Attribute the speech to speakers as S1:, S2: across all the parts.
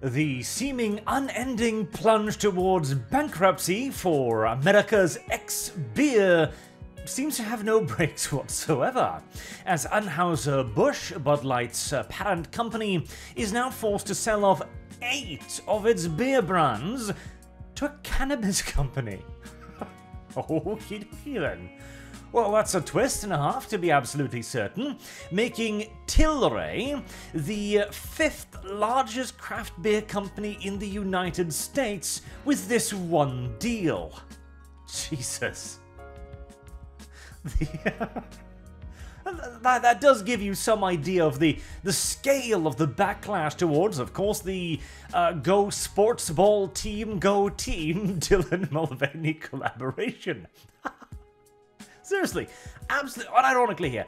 S1: The seeming unending plunge towards bankruptcy for America's ex-beer seems to have no brakes whatsoever, as Anheuser Busch, Bud Light's parent company, is now forced to sell off 8 of its beer brands to a cannabis company. Okie dokie then. Well, that's a twist and a half, to be absolutely certain, making Tilray the 5th largest craft beer company in the United States with this one deal. Jesus. That does give you some idea of the scale of the backlash towards, of course, the Go Sports Ball Team, Go Team Dylan Mulvaney collaboration. Seriously, absolutely, unironically here,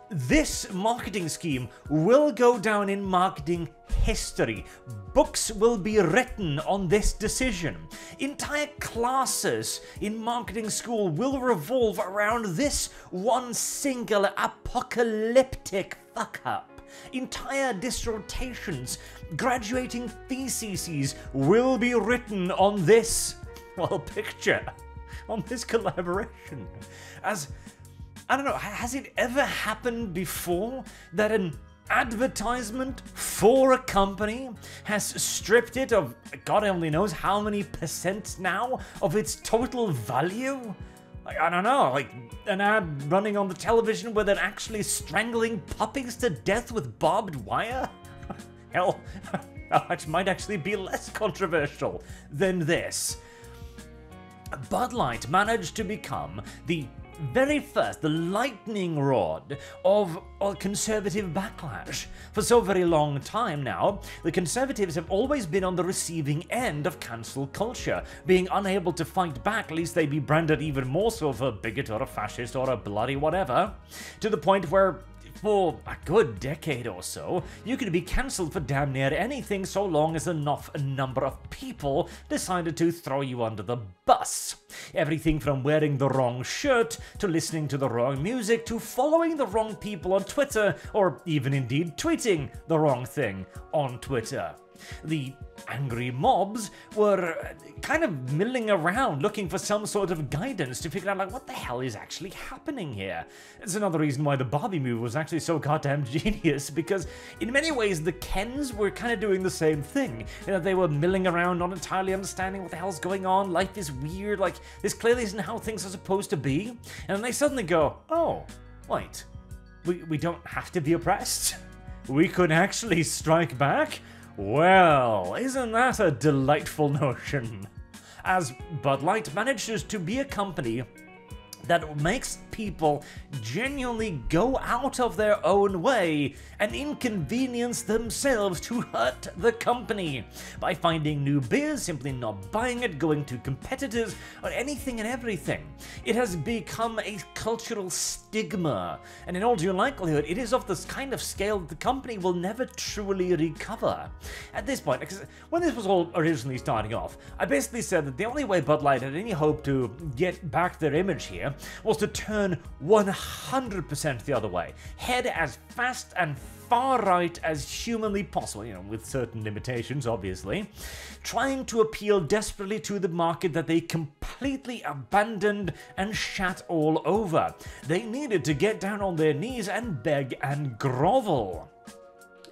S1: this marketing scheme will go down in marketing history. Books will be written on this decision. Entire classes in marketing school will revolve around this one single apocalyptic fuck-up. Entire dissertations, graduating theses will be written on this, well, picture, on this collaboration. As, I don't know, has it ever happened before that an advertisement for a company has stripped it of God only knows how many percent now of its total value? Like, I don't know, like an ad running on the television where they're actually strangling puppies to death with barbed wire? Hell, that might actually be less controversial than this. Bud Light managed to become the very first, the lightning rod of conservative backlash. For so very long time now, the Conservatives have always been on the receiving end of cancel culture, being unable to fight back, lest they be branded even more so of a bigot or a fascist or a bloody whatever, to the point where for a good decade or so, you could be cancelled for damn near anything so long as enough number of people decided to throw you under the bus. Everything from wearing the wrong shirt, to listening to the wrong music, to following the wrong people on Twitter, or even indeed tweeting the wrong thing on Twitter. The angry mobs were kind of milling around looking for some sort of guidance to figure out, like, what the hell is actually happening here? It's another reason why the Barbie move was actually so goddamn genius, because in many ways the Kens were kind of doing the same thing. You know, they were milling around, not entirely understanding what the hell's going on, life is weird, like, this clearly isn't how things are supposed to be. And then they suddenly go, oh, wait, we don't have to be oppressed? We could actually strike back? Well, isn't that a delightful notion? As Bud Light manages to be a company that makes people genuinely go out of their own way and inconvenience themselves to hurt the company by finding new beers, simply not buying it, going to competitors, or anything and everything. It has become a cultural stigma, and in all due likelihood, it is of this kind of scale that the company will never truly recover. At this point, because when this was all originally starting off, I basically said that the only way Bud Light had any hope to get back their image here was to turn 100% the other way. Head as fast and far right as humanly possible, you know, with certain limitations, obviously, trying to appeal desperately to the market that they completely abandoned and shat all over. They needed to get down on their knees and beg and grovel.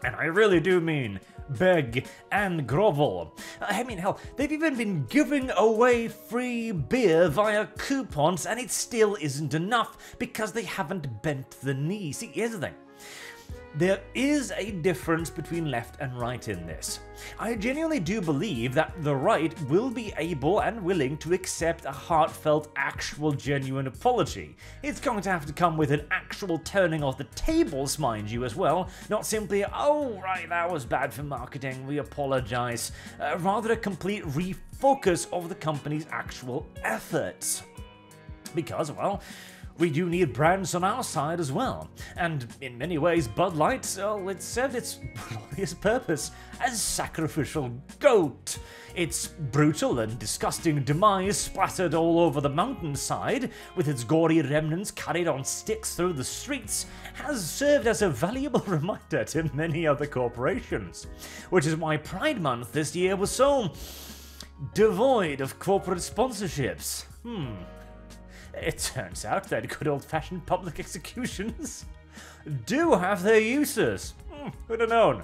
S1: And I really do mean beg and grovel. I mean, hell, they've even been giving away free beer via coupons, and it still isn't enough because they haven't bent the knee. See, here's the thing. There is a difference between left and right in this. I genuinely do believe that the right will be able and willing to accept a heartfelt, actual, genuine apology. It's going to have to come with an actual turning of the tables, mind you, as well, not simply, oh, right, that was bad for marketing, we apologize. Rather a complete refocus of the company's actual efforts. Because, well, we do need brands on our side as well. And in many ways, Bud Light, well, it served its glorious purpose as sacrificial goat. Its brutal and disgusting demise splattered all over the mountainside, with its gory remnants carried on sticks through the streets, has served as a valuable reminder to many other corporations. Which is why Pride Month this year was so devoid of corporate sponsorships. It turns out that good old-fashioned public executions do have their uses. Who'd have known?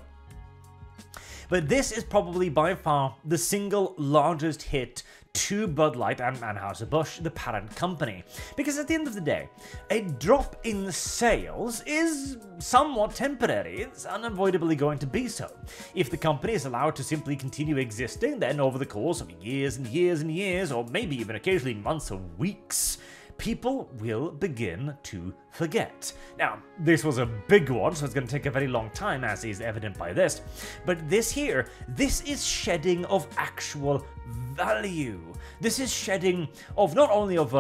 S1: But this is probably by far the single largest hit to Bud Light and Anheuser Busch, the parent company. Because at the end of the day, a drop in sales is somewhat temporary. It's unavoidably going to be so. If the company is allowed to simply continue existing, then over the course of years and years and years, or maybe even occasionally months or weeks, people will begin to forget. Now, this was a big one, so it's going to take a very long time, as is evident by this. But this is shedding of actual value. This is shedding of not only of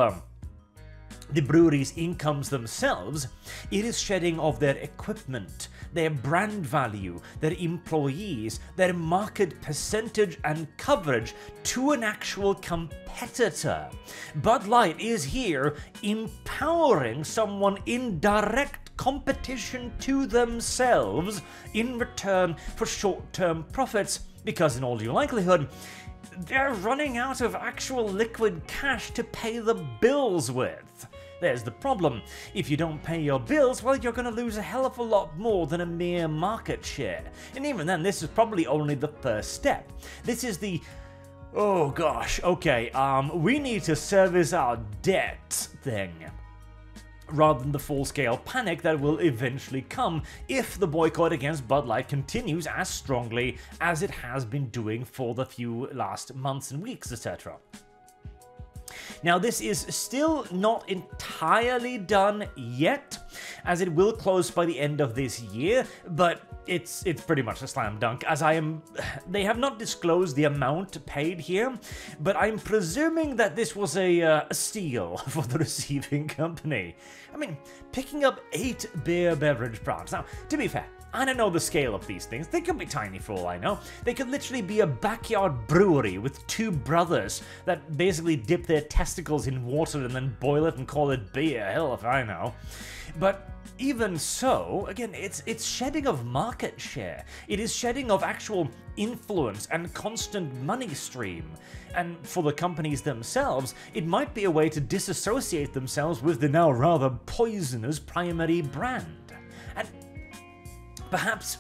S1: the brewery's incomes themselves, it is shedding of their equipment, their brand value, their employees, their market percentage and coverage to an actual competitor. Bud Light is here empowering someone in direct competition to themselves in return for short-term profits, because in all due likelihood, they're running out of actual liquid cash to pay the bills with. There's the problem. If you don't pay your bills, well, you're going to lose a hell of a lot more than a mere market share. And even then, this is probably only the first step. This is the, oh gosh, okay, we need to service our debt thing, rather than the full-scale panic that will eventually come if the boycott against Bud Light continues as strongly as it has been doing for the few last months and weeks, etc. Now, this is still not entirely done yet, as it will close by the end of this year, but it's pretty much a slam dunk, as they have not disclosed the amount paid here, but I'm presuming that this was a steal for the receiving company. I mean, picking up 8 beer beverage brands. Now, to be fair, I don't know the scale of these things. They could be tiny for all I know. They could literally be a backyard brewery with 2 brothers that basically dip their testicles in water and then boil it and call it beer. Hell if I know. But even so, again, it's shedding of market share. It is shedding of actual influence and constant money stream. And for the companies themselves, it might be a way to disassociate themselves with the now rather poisonous primary brand. And perhaps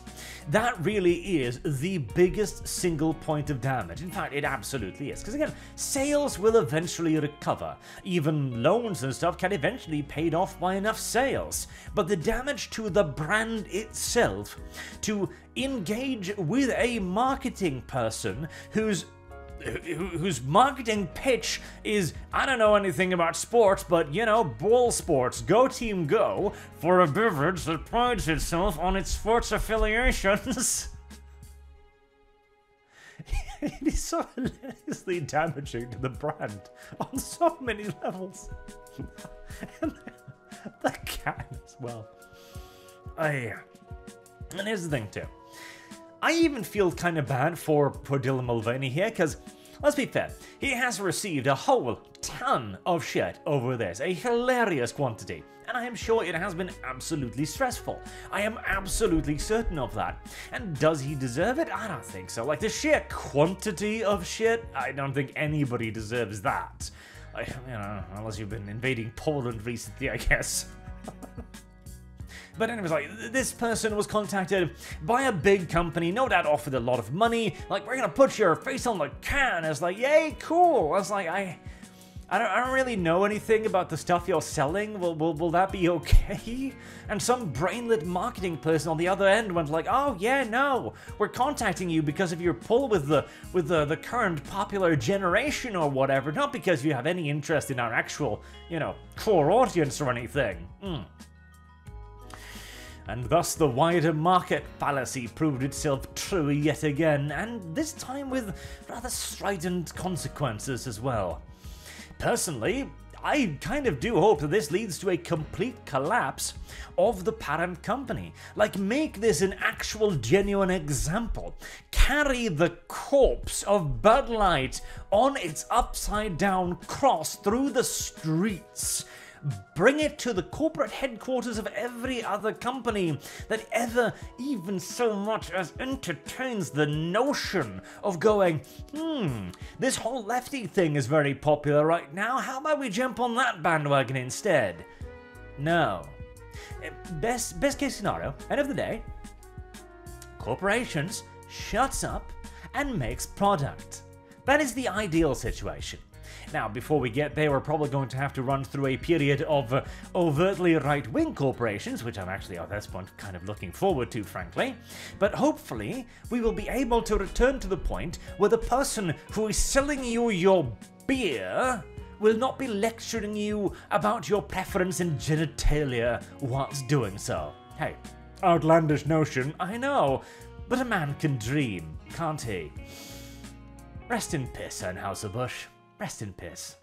S1: that really is the biggest single point of damage. In fact, it absolutely is. Because again, sales will eventually recover. Even loans and stuff can eventually be paid off by enough sales. But the damage to the brand itself, to engage with a marketing person whose marketing pitch is, I don't know anything about sports, but, you know, ball sports, go team go, for a beverage that prides itself on its sports affiliations. It is so hilariously damaging to the brand on so many levels. And the can as well. And here's the thing too. I even feel kind of bad for Dylan Mulvaney here, because, let's be fair, he has received a whole ton of shit over this, a hilarious quantity, and I am sure it has been absolutely stressful. I am absolutely certain of that. And does he deserve it? I don't think so. Like, the sheer quantity of shit, I don't think anybody deserves that. You know, unless you've been invading Poland recently, I guess. But anyways, like, this person was contacted by a big company, no doubt offered a lot of money, like, we're gonna put your face on the can. It's like, yay, cool. I was like, I don't really know anything about the stuff you're selling. Will that be okay? And some brainlet marketing person on the other end went like, oh yeah, no, we're contacting you because of your pull with the current popular generation or whatever, not because you have any interest in our actual, you know, core audience or anything. And thus the wider market fallacy proved itself true yet again, and this time with rather strident consequences as well. Personally, I kind of do hope that this leads to a complete collapse of the parent company. Like, make this an actual genuine example. Carry the corpse of Bud Light on its upside down cross through the streets. Bring it to the corporate headquarters of every other company that ever even so much as entertains the notion of going, this whole lefty thing is very popular right now, how about we jump on that bandwagon instead? No. Best case scenario, end of the day, corporations shuts up and makes product. That is the ideal situation. Now, before we get there, we're probably going to have to run through a period of overtly right-wing corporations, which I'm actually, at this point, kind of looking forward to, frankly. But hopefully, we will be able to return to the point where the person who is selling you your beer will not be lecturing you about your preference in genitalia whilst doing so. Hey, outlandish notion, I know, but a man can dream, can't he? Rest in piss, Anheuser Busch. Rest in piss.